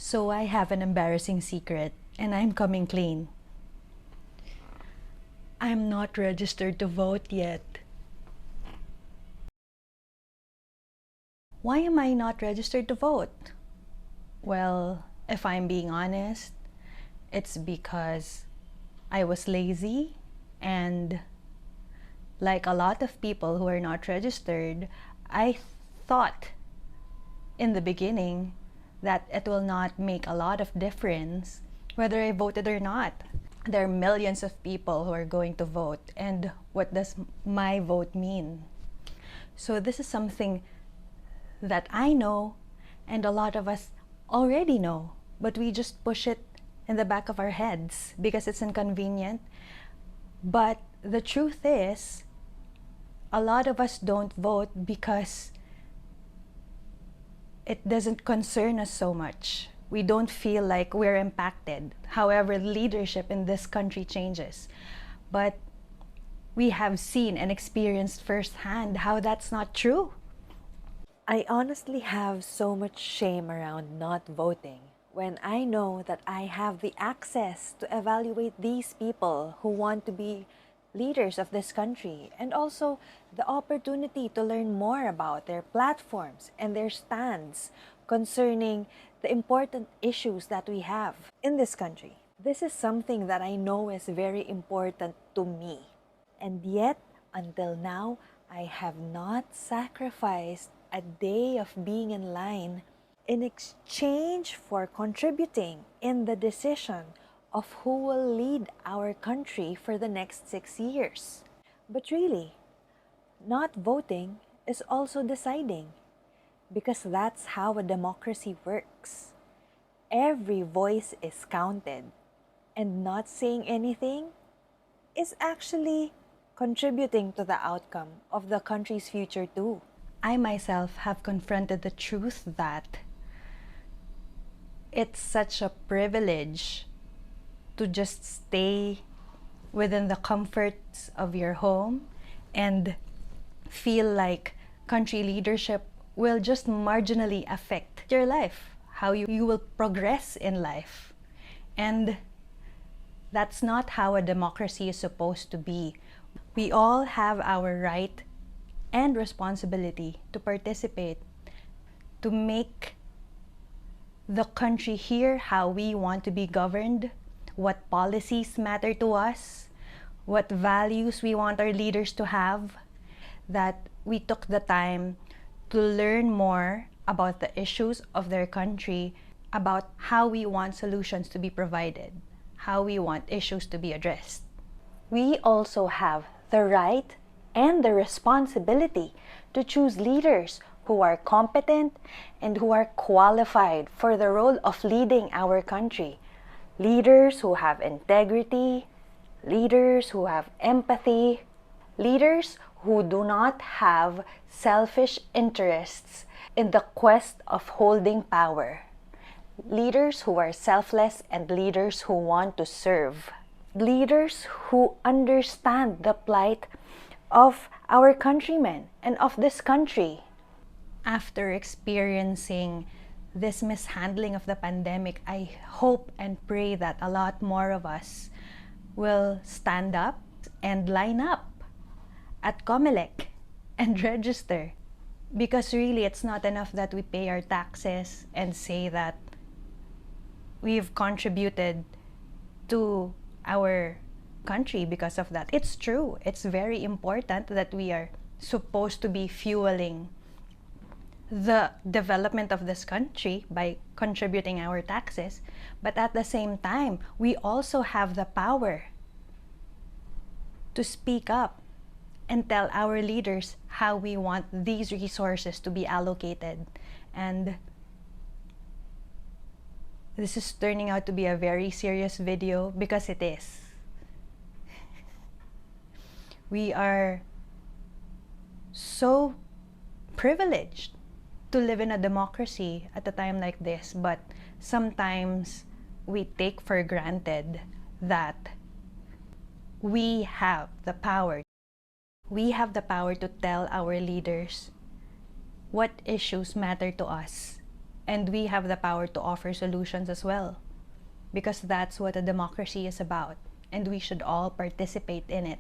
So I have an embarrassing secret, and I'm coming clean. I'm not registered to vote yet. Why am I not registered to vote? Well, if I'm being honest, it's because I was lazy, and like a lot of people who are not registered, I thought in the beginning that it will not make a lot of difference whether I voted or not. There are millions of people who are going to vote, and what does my vote mean? So this is something that I know and a lot of us already know, but we just push it in the back of our heads because it's inconvenient. But the truth is, a lot of us don't vote because it doesn't concern us so much. We don't feel like we're impacted. However, leadership in this country changes. But we have seen and experienced firsthand how that's not true. I honestly have so much shame around not voting when I know that I have the access to evaluate these people who want to be leaders of this country, and also the opportunity to learn more about their platforms and their stands concerning the important issues that we have in this country. This is something that I know is very important to me. And yet, until now, I have not sacrificed a day of being in line in exchange for contributing in the decision of who will lead our country for the next 6 years. But really, not voting is also deciding, because that's how a democracy works. Every voice is counted, and not saying anything is actually contributing to the outcome of the country's future too. I myself have confronted the truth that it's such a privilege to just stay within the comforts of your home and feel like country leadership will just marginally affect your life, how you will progress in life. And that's not how a democracy is supposed to be. We all have our right and responsibility to participate, to make the country hear how we want to be governed, what policies matter to us, what values we want our leaders to have, that we took the time to learn more about the issues of their country, about how we want solutions to be provided, how we want issues to be addressed. We also have the right and the responsibility to choose leaders who are competent and who are qualified for the role of leading our country. Leaders who have integrity, leaders who have empathy, leaders who do not have selfish interests in the quest of holding power. Leaders who are selfless and leaders who want to serve. Leaders who understand the plight of our countrymen and of this country. After experiencing this mishandling of the pandemic, I hope and pray that a lot more of us will stand up and line up at COMELEC and register. Because really, it's not enough that we pay our taxes and say that we've contributed to our country because of that. It's true. It's very important that we are supposed to be fueling the development of this country by contributing our taxes. But at the same time, we also have the power to speak up and tell our leaders how we want these resources to be allocated. And this is turning out to be a very serious video because it is. We are so privileged to live in a democracy at a time like this, but sometimes we take for granted that we have the power. We have the power to tell our leaders what issues matter to us And we have the power to offer solutions as well, because that's what a democracy is about, and we should all participate in it.